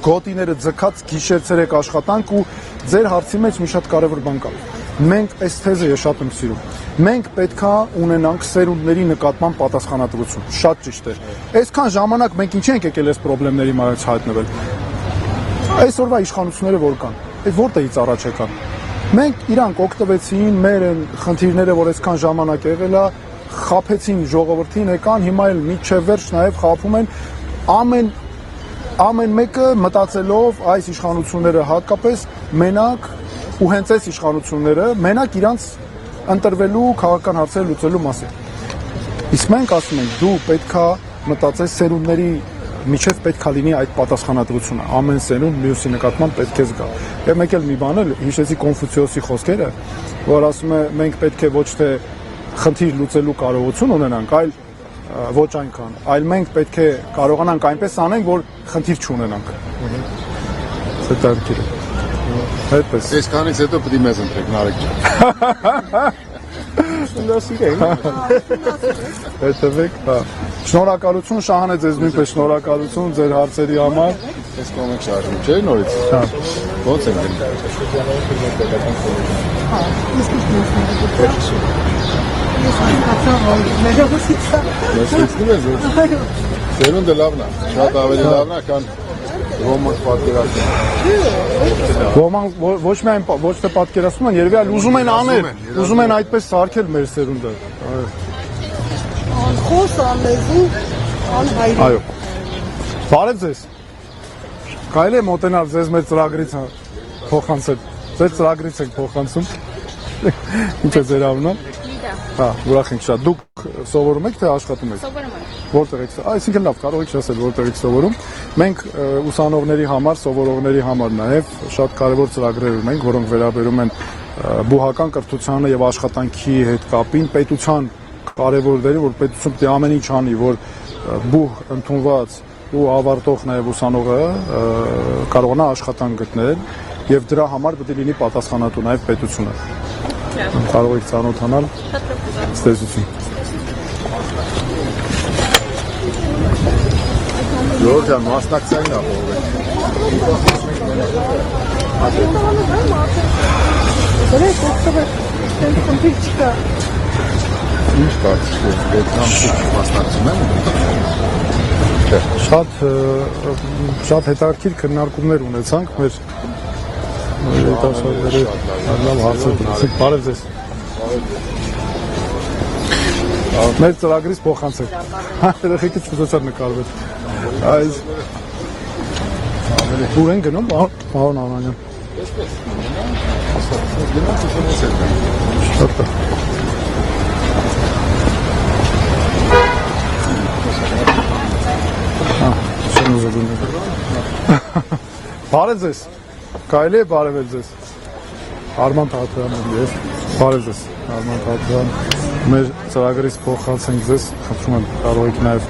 գոտիները ձգած գիշեր-ցերեկ աշխատանք ու ձեր հարցի մեջ մի շատ կարևոր բան կա։ Մենք այս թեզը ես շատ եմ սիրում։ Մենք պետքա ունենանք սերունդների նկատմամբ պատասխանատվություն։ Շատ ճիշտ է։ Այսքան ժամանակ մենք ինչ ենք եկել այս խնդիրների մեջ հայտնվել։ Այսօրվա իշխանությունները որ կան, այդ որտեղից առաջ եկան։ Մենք իրանք օգտվեցին մեր խնդիրները, որ այսքան ժամանակ եղել է, խափեցին ժողովրդին, եկան, հիմա էլ միջև վերջ նաև խափում են ամեն մեկը մտածելով այս իշխանությունները հատկապես մենակ ու հենց այս իշխանությունները մենակ իրանց ընտրվելու քաղաքական հարցեր լուծելու մասին։ Իսկ մենք ասում ենք, դու պետքա մտածես սերունդների միջև պետքա լինի այդ պատասխանատվությունը, ամեն սերունդ մյուսի նկատմամբ պետք է զգա։ Եվ մեկ էլ մի բան էլ հիշեցի Կոնֆուցիոսի խոսքերը, որ ասում է մենք պետք է ոչ թե խնդիր լուծելու կարողություն ունենանք, այլ ոչ այնքան, այլ մենք պետք է կարողանանք այնպես անենք, որ խնդիր չունենանք։ Սա դարձել է։ Այդպես։ Այսքանից հետո պետք է մեզ ընտրեք, Նարեկ ջան։ Հետևեք, հա։ Շնորհակալություն Շահանե, ձեզ նույնպես շնորհակալություն ձեր հարցերի համար։ Այս կողմից շարժում չէ նորից։ Հա։ Ո՞նց են գնում։ Սերունդը լավն է, շատ ավելի լավն է, քան ոմանք պատկերացնում։ Ոմանք ոչ միայն ոչ թե պատկերացնում են, երևի այլ ուզում են անել, ուզում են այդպես սարքել մեր սերունդը։ Անխոս, անլեզու, անհայրի։ Այո։ Բարև ձեզ։ Կարելի է մոտենալ ձեզ մեր ծրագրից փոխանցել։ Ձեր ծրագրից ենք փոխանցում։ Ինչ է ձեր անունը։ Հա, ուրախ ենք շատ։ Դուք սովորում եք թե աշխատում եք։ Սովորում եմ։ Որտեղ եք, այսինքն լավ, կարող եք ասել որտեղ եք սովորում։ Մենք ուսանողների համար, սովորողների համար նաև շատ կարևոր ծրագրեր ունենք, որոնք վերաբերում են բուհական կրթությանը եւ աշխատանքի հետ կապին, պետության կարևոր դերը, որ պետությունը պետք է ամեն ինչ անի, որ բուհ ընդունված ու ավարտող նաև ուսանողը կարողանա աշխատանք գտնել եւ դրա համար պետք է լինի պատասխանատու նաև պետությունը։ Կարող եք ծանոթանալ։ Ստեզություն։ Ժողովրդյան մասնակցային ապահովել։ Դրեք օգտվել, ստեն խնդիր չկա։ Ինչ կարծիք եք, Վիետնամցիք մասնակցում են։ Շատ հետաքրքիր քննարկումներ ունեցանք մեր երիտասարդների լավ հարցեր ունեցեք։ Բարև ձեզ։ Մեր ծրագրից փոխանցեք։ Երեխեքից ցուցած նկարվել։ Այս Ուր են գնում, պարոն Անանյան։ Շատ է։ Բարև ձեզ, կարելի է բարևել ձեզ, Արման Թաթյանն ես, բարև ձեզ, Արման Թաթյան, մեր ծրագրից փոխանցենք ձեզ, խնդրում եմ կարող եք նաև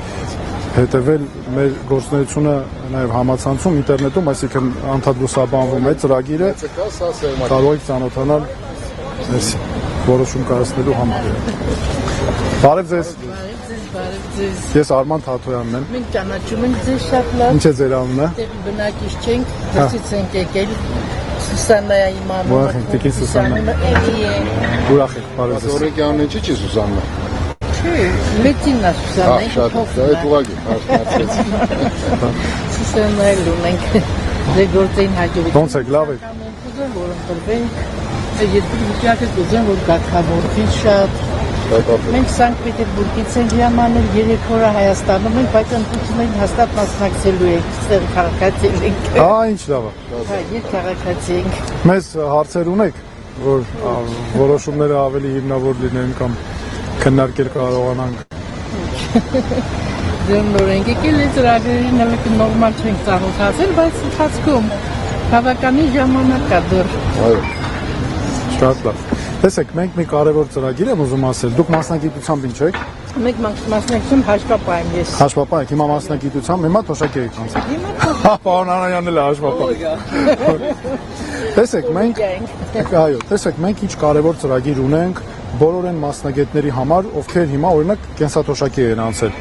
հետևել մեր գործունեությունը նաև համացանցում, ինտերնետում, այսինքն անդադրուսաբանվում է ծրագիրը, կարող եք ծանոթանալ որոշում կայացնելու համար։ Բարև ձեզ։ Ես Արման Թաթոյանն եմ։ Մենք ճանաչում ենք ձեզ շատ լավ։ Ինչ է ձեր անունը։ Բնակիչ չենք, դրսից ենք եկել Սուսաննայի իմանալը։ Ուրախ ենք, տիկին Սուսաննա։ Ուրախ ենք, բարև ձեզ։ Ասորեկի անունը չի Սուսաննա։ Չէ, Լետինա Սուսաննա։ Շատ, դա է ուղղակի, հարցնացրեց։ Սուսաննայել ունենք, դե գործային հաջողություն։ Ոնց եք, լավ եք։ Ուզում որ ընտրվենք, եթե վիճակը ուզում որ գաղթավորվի շատ։ Մենք Սանկտ Պետերբուրգից ենք ժամանել 3 օր Հայաստանում ենք, բայց ընտրություններին հաստատ մասնակցելու ենք, ստեղ քաղաքացի ենք։ Ինչ լավ է։ Հա, երբ քաղաքացի ենք։ Մեզ հարցեր ունեք, որ որոշումները ավելի հիմնավոր լինեն կամ քննարկել կարողանանք։ Դեռ նոր ենք եկել այս ծրագրերին հələ նորմալ չենք ծանոթացել, բայց ընթացքում բավականին ժամանակ կա դեռ։ Այո։ Շատ լավ։ Տեսեք, մենք մի կարևոր ծրագիր եմ ուզում ասել։ Դուք մասնագիտությամբ ինչ եք։ Մենք մասնակցում հաշվապահ եմ ես։ Հաշվապահ եք, հիմա մասնագիտությամբ, հիմա թոշակի եք անցել։ Հա, պարոն Անանյանն էլ է հաշվապահ։ Տեսեք, մենք այո, տեսեք, մենք ինչ կարևոր ծրագիր ունենք բոլոր այն մասնագետների համար, ովքեր հիմա օրինակ կենսաթոշակի են անցել։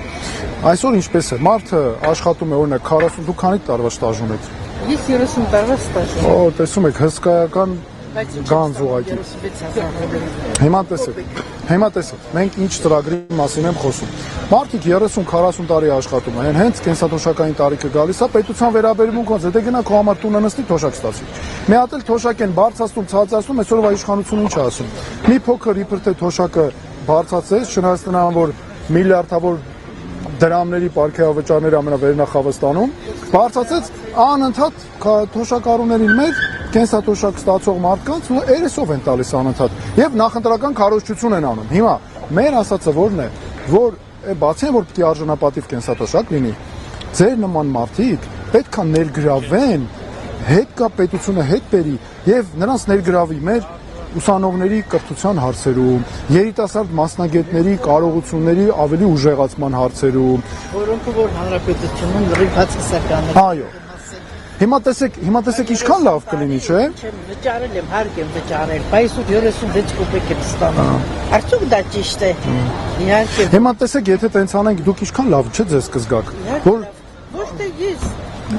Այսօր ինչպես է, մարդը աշխատում է օրինակ 40, դուք քանի տարվա ստաժում եք։ Ես 30 տարվա ստաժ եմ։ Օ, տեսում եք, հսկայական գանձ ուղղակի։ Հիմա տեսեք, մենք ինչ ծրագրի մասին եմ խոսում։ Մարդիկ 30-40 տարի աշխատում են, հենց կենսաթոշակային տարիքը գալիս է, պետության վերաբերմունք ոնց է, դե գնա քո համար տունը նստի թոշակ ստացի։ Մի հատ էլ թոշակ են բարձրացնում, ցածրացնում, այսօրվա իշխանությունը ինչ է ասում։ Մի փոքր իբր թե թոշակը բարձրացես, չնայած նրան, որ միլիարդավոր դրամների պարգևավճարներ ամենավերնախավստանում, բարձրացեց անընդհատ թոշակառուներին մեծ կենսաթոշակ ստացող մարդկանց ու երեսով են տալիս անընդհատ եւ նախընտրական քարոզչություն են անում։ Հիմա մեր ասածը որն է, որ բացի որ պիտի արժանապատիվ կենսաթոշակ լինի, ձեր նման մարդիկ պետք է ներգրավեն, հետ կա պետությունը հետ բերի եւ նրանց ներգրավի մեր ուսանողների կրթության հարցերում, երիտասարդ մասնագետների կարողությունների ավելի ուժեղացման հարցերում, որոնք որ հանրապետությունում լրիվ բացասական են։ Այո։ Հիմա տեսեք ինչքան լավ կլինի, չէ՞։ Չեմ վճարել եմ, հարկ եմ վճարել, բայց 36 կոպեկ եմ ստանում։ Արդյոք դա ճիշտ է։ Իհարկե։ Հիմա տեսեք, եթե տենց անենք, դուք ինչքան լավ չէ ձեզ կզգաք, որ ոչ թե ես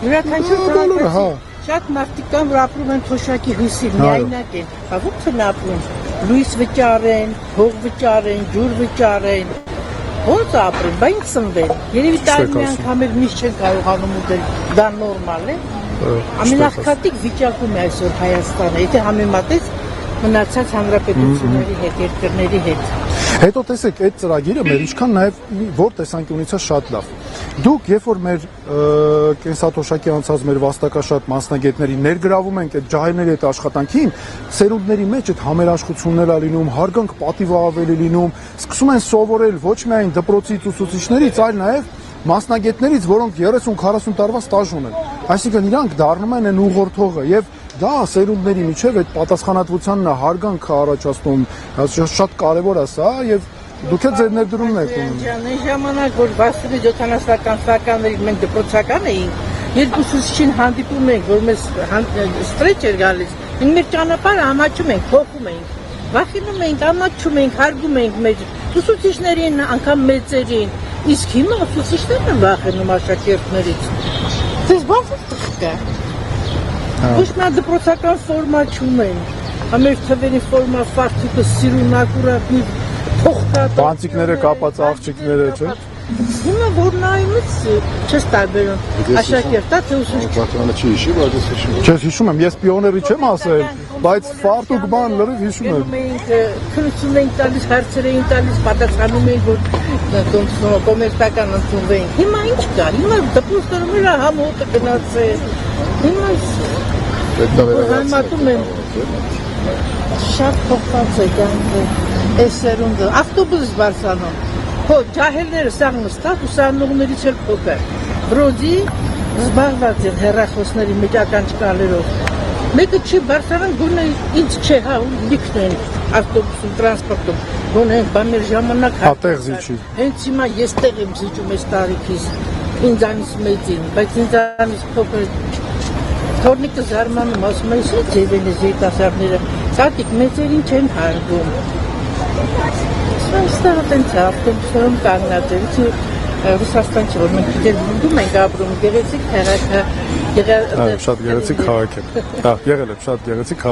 յուրաքանչյուր բոլորը, հա։ շատ մարդիկ կան, որ ապրում են թոշակի հույսին, միայնակ են։ Ո՞ց են ապրում։ Լույս վճարեն, հող վճարեն, ջուր վճարեն։ Ո՞ց ապրեն, բա ինքս սնվեն։ Երևի տարի անգամ էլ միշտ չեն կարողանում ուտել։ Դա նորմալ է։ Ամենախտիկ վիճակում է այսօր Հայաստանը, եթե համեմատես մնացած հանրապետությունների հետ, երկրների հետ։ Հետո տեսեք, այդ ծրագիրը մեր ինչքան նաև որ տեսանկյունից է շատ լավ։ Դուք երբ որ մեր կենսաթոշակի անցած մեր վաստակաշատ մասնագետների ներգրավում ենք այդ ջահելների հետ աշխատանքին, սերունդների մեջ այդ համերաշխություններ ա լինում, հարգանք պատիվը ավելի լինում, սկսում են սովորել ոչ միայն դպրոցից ուսուցիչներից, այլ նաև մասնագետներից, որոնք 30-40 տարվա ստաժ ունեն։ Այսինքն իրանք դառնում են այն ուղղորդողը եւ դա սերունդների միջև այդ պատասխանատվությանն է հարգանքը առաջացնում, շատ կարեւոր է սա եւ դուք էլ ձեր ներդրումն եք ունում։ Այն ժամանակ որ 60-70-ական թվականներին մենք դպրոցական էինք, երկու ուսուցիչին հանդիպում ենք, որ մեզ ստրեչ էր գալիս, մենք մեր ճանապարհը ամաչում ենք, փոխում ենք, վախենում ենք, ամաչում ենք, հարգում ենք մեր ուսուցիչներին, անգամ մեծերին, իսկ հիմա ուսուցիչներն են վախենում աշակերտներից։ Դες բացը տխկա։ Ոչ մի դպրոցական ֆորմա չունեն, ամեր թվերի ֆորմա ֆարտուկը սիրուն ակուրատ մի փոխկա Բանտիկները կապած աղջիկները, չէ՞։ Հիմա որ նայումից չես տարբերում աշակերտա թե ուսուցիչ։ Բականը չի հիշի, բայց ես հիշում եմ։ Չես հիշում եմ, ես պիոների չեմ ասել, բայց ֆարտուկ բան լրիվ հիշում եմ։ Մենք քրություն ենք տալիս, հարցեր ենք տալիս, պատասխանում ենք, որ կոմերցական ընդունվենք։ Հիմա ինչ կա։ Հիմա դպրոցներում էլ համոթը գնացել։ Հիմա համատում են շատ փոխված է կյանքը։ Այս սերունդը ավտոբուս բարձանում։ Հո ջահելները սաղ նստած ուսանողներից էլ փոքր։ Բրոդի զբաղված են հեռախոսների մեջ ականջկալերով։ Մեկը չի բարձրանում, գոնե ինձ չէ, հա, լիքն են ավտոբուսում, տրանսպորտում, գոնե բաներ ժամանակ Ատեղ զիջի։ Հենց հիմա ես տեղ եմ զիջում այս տարիքից, ինձանից մեծին, բայց ինձանից փոքր թորնիկը զարմանում, ասում է, ինչ ձև են այս երիտասարդները, ծատիկ մեծերին չեն հարգում։ Ստեղ տենց ավտոբուսներում կանգնած են, Ռուսաստան չէ, որ մենք դեռ դու մենք ապրում, գեղեցիկ քաղաք է, Շատ գեղեցիկ քաղաք է։ Հա, եղել է շատ գեղեցիկ քաղաք։